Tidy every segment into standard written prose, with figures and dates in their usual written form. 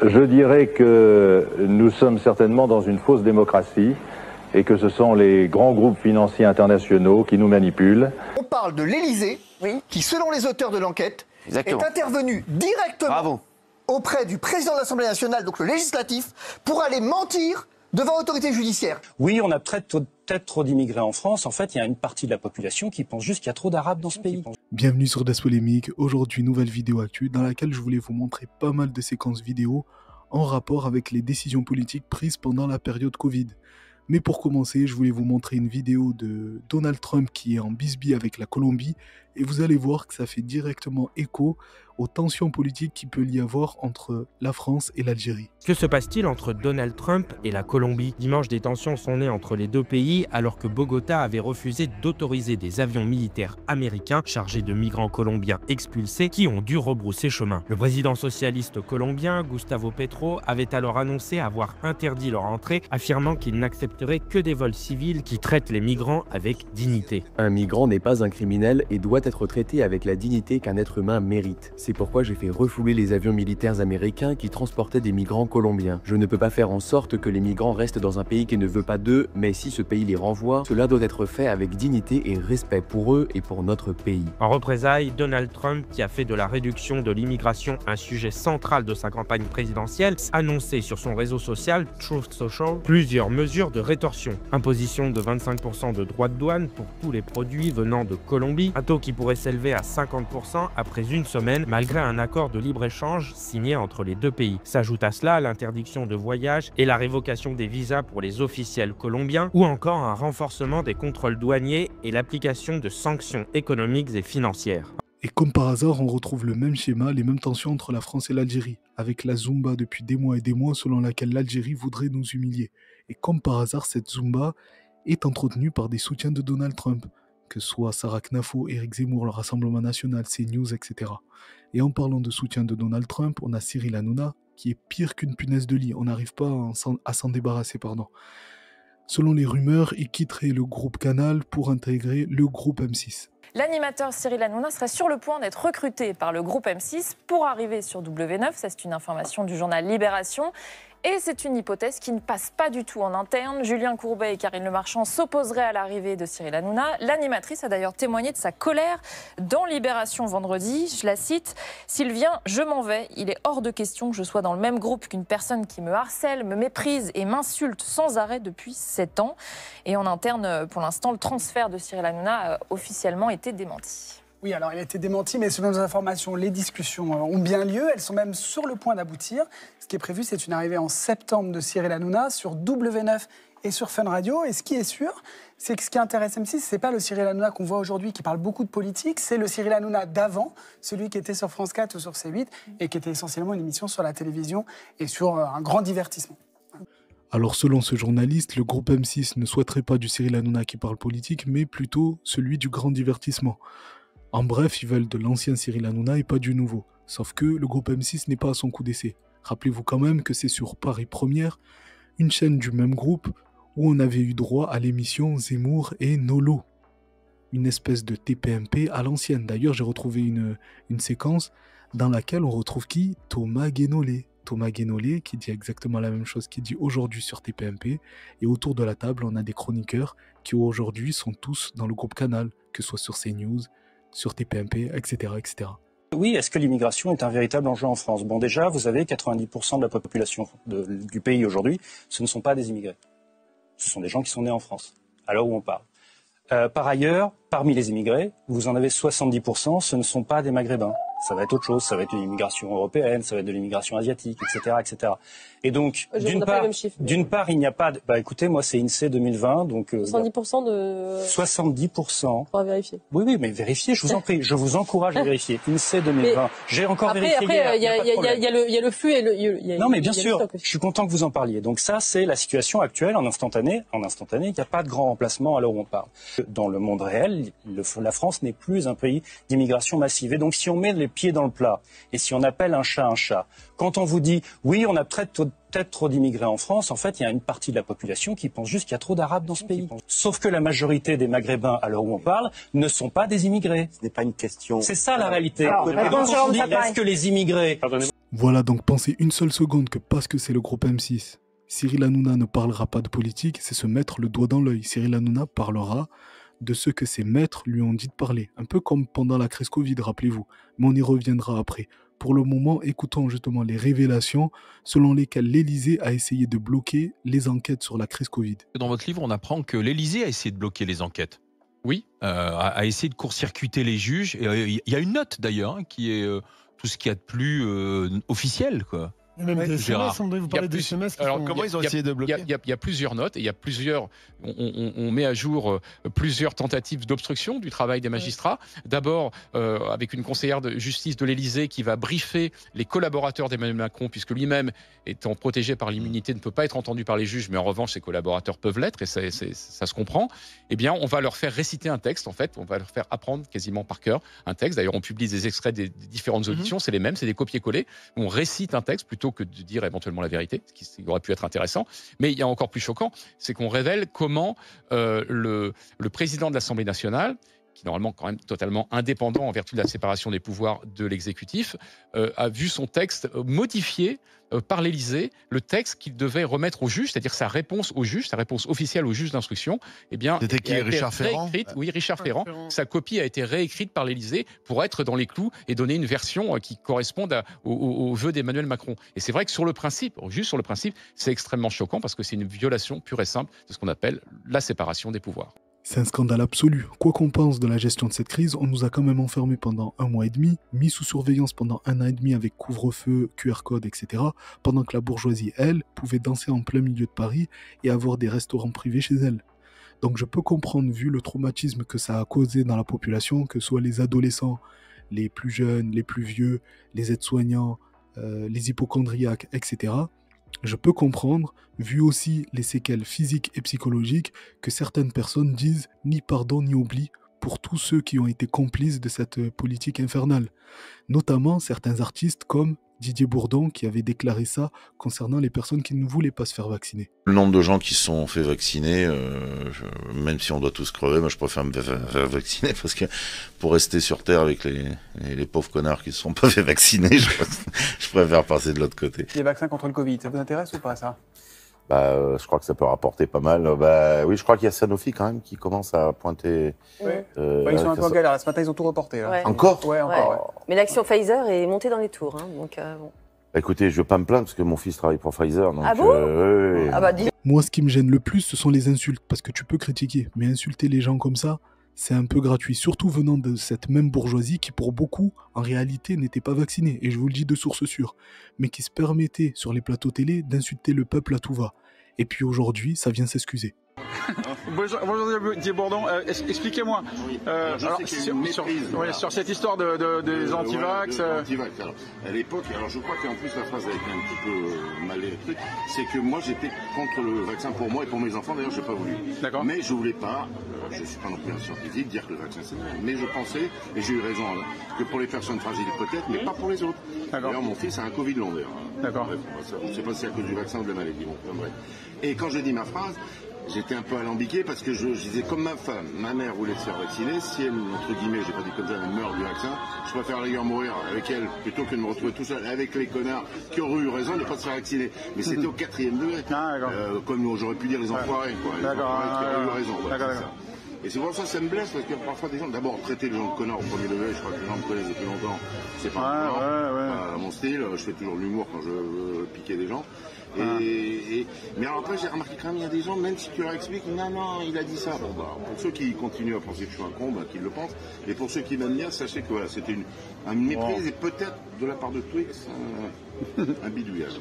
Je dirais que nous sommes certainement dans une fausse démocratie et que ce sont les grands groupes financiers internationaux qui nous manipulent. On parle de l'Élysée, qui, selon les auteurs de l'enquête, est intervenu directement auprès du président de l'Assemblée nationale, donc le législatif, pour aller mentir devant l'autorité judiciaire. Oui, on a peut-être trop d'immigrés en France. En fait, il y a une partie de la population qui pense juste qu'il y a trop d'Arabes dans ce pays. Bienvenue sur Das Polémique. Aujourd'hui, nouvelle vidéo actu dans laquelle je voulais vous montrer pas mal de séquences vidéo en rapport avec les décisions politiques prises pendant la période Covid. Mais pour commencer, je voulais vous montrer une vidéo de Donald Trump qui est en bisbille avec la Colombie et vous allez voir que ça fait directement écho aux tensions politiques qu'il peut y avoir entre la France et l'Algérie. Que se passe-t-il entre Donald Trump et la Colombie? Dimanche, des tensions sont nées entre les deux pays alors que Bogota avait refusé d'autoriser des avions militaires américains chargés de migrants colombiens expulsés qui ont dû rebrousser chemin. Le président socialiste colombien, Gustavo Petro, avait alors annoncé avoir interdit leur entrée, affirmant qu'il n'accepterait que des vols civils qui traitent les migrants avec dignité. Un migrant n'est pas un criminel et doit être traité avec la dignité qu'un être humain mérite. C'est pourquoi j'ai fait refouler les avions militaires américains qui transportaient des migrants colombiens. Je ne peux pas faire en sorte que les migrants restent dans un pays qui ne veut pas d'eux, mais si ce pays les renvoie, cela doit être fait avec dignité et respect pour eux et pour notre pays. En représailles, Donald Trump, qui a fait de la réduction de l'immigration un sujet central de sa campagne présidentielle, a annoncé sur son réseau social Truth Social plusieurs mesures de rétorsion. Imposition de 25% de droits de douane pour tous les produits venant de Colombie, un taux qui pourrait s'élever à 50% après une semaine, malgré un accord de libre-échange signé entre les deux pays. S'ajoute à cela l'interdiction de voyage et la révocation des visas pour les officiels colombiens, ou encore un renforcement des contrôles douaniers et l'application de sanctions économiques et financières. Et comme par hasard, on retrouve le même schéma, les mêmes tensions entre la France et l'Algérie, avec la Zumba depuis des mois et des mois selon laquelle l'Algérie voudrait nous humilier. Et comme par hasard, cette Zumba est entretenue par des soutiens de Donald Trump, que ce soit Sarah Knafo, Éric Zemmour, le Rassemblement National, CNews, etc. Et en parlant de soutien de Donald Trump, on a Cyril Hanouna, qui est pire qu'une punaise de lit, on n'arrive pas à s'en débarrasser, Selon les rumeurs, il quitterait le groupe Canal pour intégrer le groupe M6. L'animateur Cyril Hanouna serait sur le point d'être recruté par le groupe M6 pour arriver sur W9. Ça, c'est une information du journal Libération. Et c'est une hypothèse qui ne passe pas du tout en interne. Julien Courbet et Karine Le Marchand s'opposeraient à l'arrivée de Cyril Hanouna. L'animatrice a d'ailleurs témoigné de sa colère dans Libération vendredi. Je la cite: « S'il vient, je m'en vais. Il est hors de question que je sois dans le même groupe qu'une personne qui me harcèle, me méprise et m'insulte sans arrêt depuis 7 ans. » Et en interne, pour l'instant, le transfert de Cyril Hanouna a officiellement été démenti. Oui, alors il a été démenti, mais selon nos informations, les discussions ont bien lieu. Elles sont même sur le point d'aboutir. Ce qui est prévu, c'est une arrivée en septembre de Cyril Hanouna sur W9 et sur Fun Radio. Et ce qui est sûr, c'est que ce qui intéresse M6, c'est pas le Cyril Hanouna qu'on voit aujourd'hui qui parle beaucoup de politique, c'est le Cyril Hanouna d'avant, celui qui était sur France 4 ou sur C8 et qui était essentiellement une émission sur la télévision et sur un grand divertissement. Alors selon ce journaliste, le groupe M6 ne souhaiterait pas du Cyril Hanouna qui parle politique, mais plutôt celui du grand divertissement. En bref, ils veulent de l'ancien Cyril Hanouna et pas du nouveau. Sauf que le groupe M6 n'est pas à son coup d'essai. Rappelez-vous quand même que c'est sur Paris Première, une chaîne du même groupe, où on avait eu droit à l'émission Zemmour et Nolo. Une espèce de TPMP à l'ancienne. D'ailleurs, j'ai retrouvé une séquence dans laquelle on retrouve qui? Thomas Guénolé. Thomas Guénolé qui dit exactement la même chose qu'il dit aujourd'hui sur TPMP. Et autour de la table, on a des chroniqueurs qui aujourd'hui sont tous dans le groupe Canal, que ce soit sur CNews, sur TPMP, etc., etc. Oui, est-ce que l'immigration est un véritable enjeu en France? Bon, déjà, vous avez 90% de la population du pays aujourd'hui, ce ne sont pas des immigrés. Ce sont des gens qui sont nés en France, à l'heure où on parle. Par ailleurs, parmi les immigrés, vous en avez 70%, ce ne sont pas des Maghrébins. Ça va être autre chose, ça va être de l'immigration européenne, ça va être de l'immigration asiatique, etc., etc. Et donc, d'une part, il n'y a pas de... Bah écoutez, moi c'est INSEE 2020, donc... 70% de... 70%. On va vérifier. Oui, oui, mais vérifiez, je vous en prie, je vous encourage à vérifier. INSEE 2020, j'ai encore vérifié hier. Après, il y a le flux et le... Non, mais bien sûr, je suis content que vous en parliez. Donc ça, c'est la situation actuelle, en instantané, il n'y a pas de grand remplacement à l'heure où on parle. Dans le monde réel, la France n'est plus un pays d'immigration massive. Et donc, si on met les pieds dans le plat, et si on appelle un chat, quand on vous dit, oui, on a peut-être trop d'immigrés en France, en fait, il y a une partie de la population qui pense juste qu'il y a trop d'Arabes dans ce pays. Sauf que la majorité des Maghrébins, à l'heure où on parle, ne sont pas des immigrés. Ce n'est pas une question... C'est ça la réalité. Alors, et donc, on se dit, est-ce que les immigrés Voilà, donc pensez une seule seconde que parce que c'est le groupe M6, Cyril Hanouna ne parlera pas de politique, c'est se mettre le doigt dans l'œil. Cyril Hanouna parlera de ce que ses maîtres lui ont dit de parler. Un peu comme pendant la crise Covid, rappelez-vous. Mais on y reviendra après. Pour le moment, écoutons justement les révélations selon lesquelles l'Élysée a essayé de bloquer les enquêtes sur la crise Covid. Dans votre livre, on apprend que l'Élysée a essayé de bloquer les enquêtes. Oui. A essayé de court-circuiter les juges. Il y a une note d'ailleurs qui est tout ce qu'il y a de plus officiel, quoi. Même des SMS, vous parlez des SMS. Alors, comment ils ont essayé de bloquer ? Il y a plusieurs notes et il y a plusieurs. On met à jour plusieurs tentatives d'obstruction du travail des magistrats. D'abord, avec une conseillère de justice de l'Élysée qui va briefer les collaborateurs d'Emmanuel Macron, puisque lui-même, étant protégé par l'immunité, ne peut pas être entendu par les juges, mais en revanche, ses collaborateurs peuvent l'être, et ça se comprend. Eh bien, on va leur faire réciter un texte, en fait. On va leur faire apprendre quasiment par cœur un texte. D'ailleurs, on publie des extraits des différentes auditions. C'est les mêmes, c'est des copier-coller. On récite un texte plutôt que de dire éventuellement la vérité, ce qui aurait pu être intéressant. Mais il y a encore plus choquant, c'est qu'on révèle comment le président de l'Assemblée nationale, qui est normalement quand même totalement indépendant en vertu de la séparation des pouvoirs de l'exécutif, a vu son texte modifié par l'Élysée, le texte qu'il devait remettre au juge, c'est-à-dire sa réponse au juge, sa réponse officielle au juge d'instruction. Eh bien, c'était qui, Richard Ferrand ? Oui, Richard Ferrand. Sa copie a été réécrite par l'Élysée pour être dans les clous et donner une version qui corresponde aux vœux d'Emmanuel Macron. Et c'est vrai que sur le principe, juste sur le principe, c'est extrêmement choquant parce que c'est une violation pure et simple de ce qu'on appelle la séparation des pouvoirs. C'est un scandale absolu. Quoi qu'on pense de la gestion de cette crise, on nous a quand même enfermés pendant 1 mois et demi, mis sous surveillance pendant 1 an et demi avec couvre-feu, QR code, etc. Pendant que la bourgeoisie, elle, pouvait danser en plein milieu de Paris et avoir des restaurants privés chez elle. Donc je peux comprendre, vu le traumatisme que ça a causé dans la population, que ce soit les adolescents, les plus jeunes, les plus vieux, les aides-soignants, les hypocondriaques, etc. Je peux comprendre, vu aussi les séquelles physiques et psychologiques, que certaines personnes disent ni pardon ni oubli pour tous ceux qui ont été complices de cette politique infernale. Notamment certains artistes comme Didier Bourdon qui avait déclaré ça concernant les personnes qui ne voulaient pas se faire vacciner. Le nombre de gens qui se sont fait vacciner, même si on doit tous crever, moi je préfère me faire vacciner parce que pour rester sur Terre avec les pauvres connards qui ne se sont pas fait vacciner, je préfère passer de l'autre côté. Les vaccins contre le Covid, ça vous intéresse ou pas ça ? Je crois que ça peut rapporter pas mal. Oui, je crois qu'il y a Sanofi quand même qui commence à pointer. Ouais. Ils sont un peu en galère. Ce matin, ils ont tout reporté. Là. Ouais. Encore ? Ouais, encore. Ouais. Mais l'action Pfizer est montée dans les tours. Hein, donc, bon. Écoutez, je ne veux pas me plaindre parce que mon fils travaille pour Pfizer. Donc, ah bon Moi, ce qui me gêne le plus, ce sont les insultes. Parce que tu peux critiquer, mais insulter les gens comme ça, c'est un peu gratuit. Surtout venant de cette même bourgeoisie qui, pour beaucoup, en réalité, n'était pas vaccinée. Et je vous le dis de source sûre. Mais qui se permettait, sur les plateaux télé, d'insulter le peuple à tout va. Et puis aujourd'hui, ça vient s'excuser. Bonjour Didier Bourdon, expliquez-moi sur cette histoire des anti-vax. À l'époque, alors je crois qu'en plus la phrase a été un petit peu mal écrite, c'est que moi j'étais contre le vaccin pour moi et pour mes enfants, d'ailleurs j'ai pas voulu. D'accord. Mais je voulais pas, je suis pas non plus un scientifique, dire que le vaccin c'est bien. Mais je pensais, et j'ai eu raison, que pour les personnes fragiles peut-être, mais pas pour les autres. D'ailleurs mon fils a un Covid long d'ailleurs. D'accord. Je sais pas si c'est à cause du vaccin ou de la maladie. Bon, bref. Et quand je dis ma phrase, j'étais un peu alambiqué parce que je disais comme ma femme, ma mère voulait se faire vacciner, si elle, entre guillemets, j'ai pas dit comme ça, elle meurt du vaccin, je préfère d'ailleurs mourir avec elle plutôt que de me retrouver tout seul avec les connards qui auraient eu raison de ne pas se faire vacciner. Mais c'était au 4e degré. Comme j'aurais pu dire les enfoirés, quoi. Les enfoirés qui auraient eu raison. Voilà, c'est ça. Et c'est pour ça que ça me blesse, parce que parfois des gens, d'abord traiter les gens de connards au premier degré, je crois que les gens me connaissent depuis longtemps, c'est pas mon style, je fais toujours de l'humour quand je veux piquer des gens. Mais alors après j'ai remarqué quand même il y a des gens, même si tu leur expliques non il a dit ça, bon bah pour ceux qui continuent à penser que je suis un con, bah, qu'ils le pensent, et pour ceux qui m'aiment bien, sachez que voilà, c'était un méprise et peut-être de la part de Twix un bidouillage.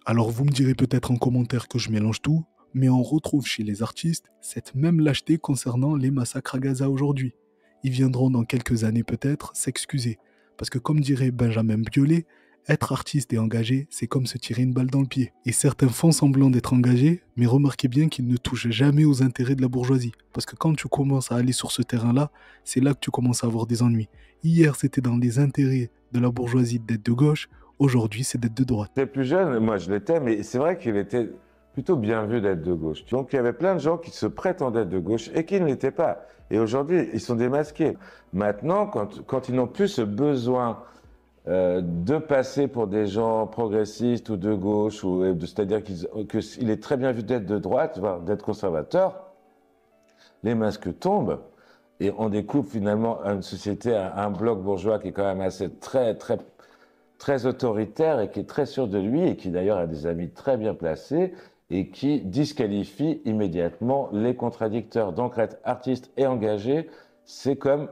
Alors vous me direz peut-être en commentaire que je mélange tout, mais on retrouve chez les artistes cette même lâcheté concernant les massacres à Gaza aujourd'hui. Ils viendront dans quelques années peut-être s'excuser, parce que comme dirait Benjamin Biolay, être artiste et engagé, c'est comme se tirer une balle dans le pied. Et certains font semblant d'être engagés, mais remarquez bien qu'ils ne touchent jamais aux intérêts de la bourgeoisie. Parce que quand tu commences à aller sur ce terrain-là, c'est là que tu commences à avoir des ennuis. Hier, c'était dans les intérêts de la bourgeoisie d'être de gauche, aujourd'hui, c'est d'être de droite. J'étais plus jeune, moi je l'étais, mais c'est vrai qu'il était plutôt bien vu d'être de gauche. Donc il y avait plein de gens qui se prétendaient de gauche et qui ne l'étaient pas. Et aujourd'hui, ils sont démasqués. Maintenant, quand ils n'ont plus ce besoin de passer pour des gens progressistes ou de gauche, c'est-à-dire qu'il est très bien vu d'être de droite, voire d'être conservateur, les masques tombent et on découvre finalement une société, un bloc bourgeois qui est quand même assez très autoritaire et qui est très sûr de lui et qui d'ailleurs a des amis très bien placés et qui disqualifie immédiatement les contradicteurs. Donc être artiste et engagé, c'est comme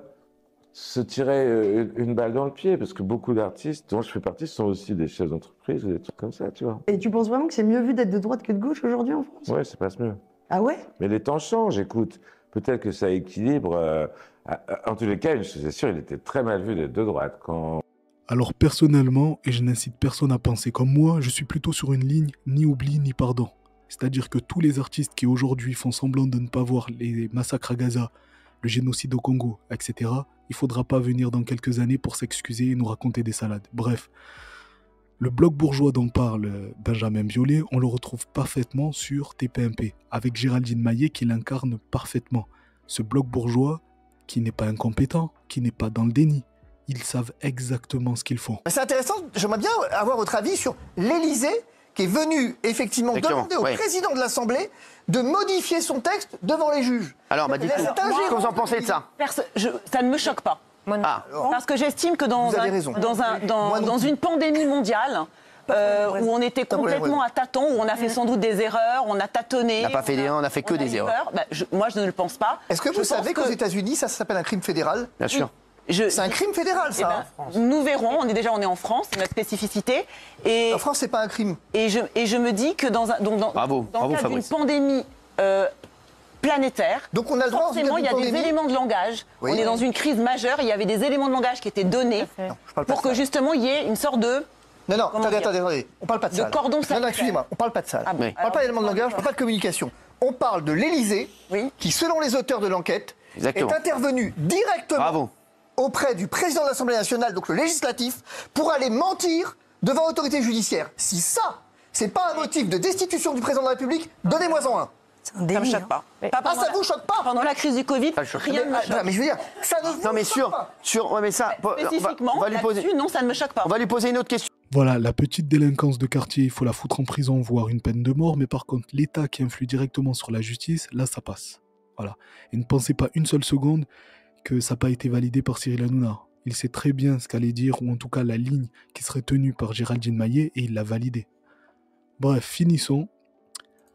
se tirer une balle dans le pied, parce que beaucoup d'artistes dont je fais partie sont aussi des chefs d'entreprise, des trucs comme ça, tu vois. Et tu penses vraiment que c'est mieux vu d'être de droite que de gauche aujourd'hui en France? Ouais, ça passe mieux. Ah ouais? Mais les temps changent, écoute. Peut-être que ça équilibre. En tous les cas, c'est sûr, il était très mal vu d'être de droite quand... Alors personnellement, et je n'incite personne à penser comme moi, je suis plutôt sur une ligne ni oubli ni pardon. C'est-à-dire que tous les artistes qui aujourd'hui font semblant de ne pas voir les massacres à Gaza, le génocide au Congo, etc., il faudra pas venir dans quelques années pour s'excuser et nous raconter des salades. Bref, le bloc bourgeois dont parle Benjamin Biolay, on le retrouve parfaitement sur TPMP, avec Géraldine Maillet qui l'incarne parfaitement. Ce bloc bourgeois qui n'est pas incompétent, qui n'est pas dans le déni. Ils savent exactement ce qu'ils font. C'est intéressant, j'aimerais bien avoir votre avis sur l'Élysée qui est venu effectivement demander au président de l'Assemblée de modifier son texte devant les juges. Alors, dites-nous, qu'est-ce que vous en pensez de ça? Ça ne me choque pas. Parce que j'estime que dans une pandémie mondiale, où on était complètement à tâtons, où on a fait sans doute des erreurs, on a tâtonné. On n'a pas fait on a fait que des erreurs. Moi, je ne le pense pas. Est-ce que vous savez qu'aux États-Unis, ça s'appelle un crime fédéral? Bien sûr. C'est un crime fédéral, ça. Nous verrons. On est en France, c'est notre spécificité. Et en France, c'est pas un crime. Et je me dis que dans le cadre d'une pandémie planétaire, donc on a le droit, forcément, il y a des éléments de langage. Oui. On est dans une crise majeure. Il y avait des éléments de langage qui étaient donnés pour que justement il y ait une sorte de... Non, attendez. On parle pas de ça. De cordon sanitaire. Non, excusez-moi. On parle pas de ça. On parle pas d'éléments de langage, on parle pas de communication. On parle de l'Élysée, qui, selon les auteurs de l'enquête, est intervenu directement auprès du président de l'Assemblée nationale, donc le législatif, pour aller mentir devant l'autorité judiciaire. Si ça, c'est pas un motif de destitution du président de la République, donnez-moi-en un. Ça me choque pas. Ça vous choque pas? Pendant la crise du Covid, rien ne me choque. Mais je veux dire, ça ne vous choque pas. Spécifiquement, non, ça ne me choque pas. On va lui poser une autre question. Voilà, la petite délinquance de quartier, il faut la foutre en prison, voire une peine de mort, mais par contre, l'État qui influe directement sur la justice, là, ça passe. Voilà. Et ne pensez pas une seule seconde que ça n'a pas été validé par Cyril Hanouna. Il sait très bien ce qu'allait dire, ou en tout cas la ligne qui serait tenue par Géraldine Maillet, et il l'a validé. Bref, finissons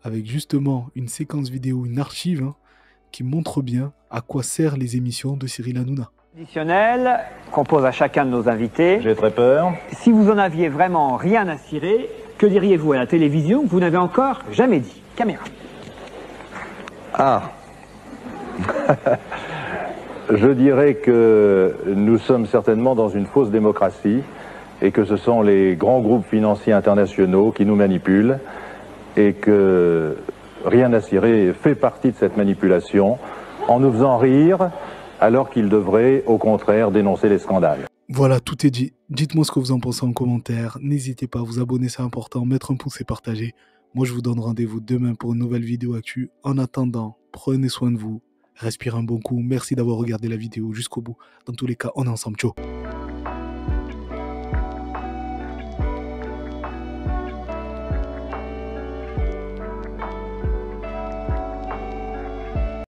avec justement une séquence vidéo, une archive, qui montre bien à quoi servent les émissions de Cyril Hanouna. Traditionnel qu'on pose à chacun de nos invités. J'ai très peur. Si vous en aviez vraiment rien à cirer, que diriez-vous à la télévision que vous n'avez encore jamais dit? Caméra. Ah. Je dirais que nous sommes certainement dans une fausse démocratie et que ce sont les grands groupes financiers internationaux qui nous manipulent et que Rien à cirer fait partie de cette manipulation en nous faisant rire alors qu'ils devraient au contraire dénoncer les scandales. Voilà, tout est dit. Dites-moi ce que vous en pensez en commentaire. N'hésitez pas à vous abonner, c'est important. Mettre un pouce et partager. Moi, je vous donne rendez-vous demain pour une nouvelle vidéo actu. En attendant, prenez soin de vous. Respirez un bon coup. Merci d'avoir regardé la vidéo jusqu'au bout. Dans tous les cas, on est ensemble. Ciao.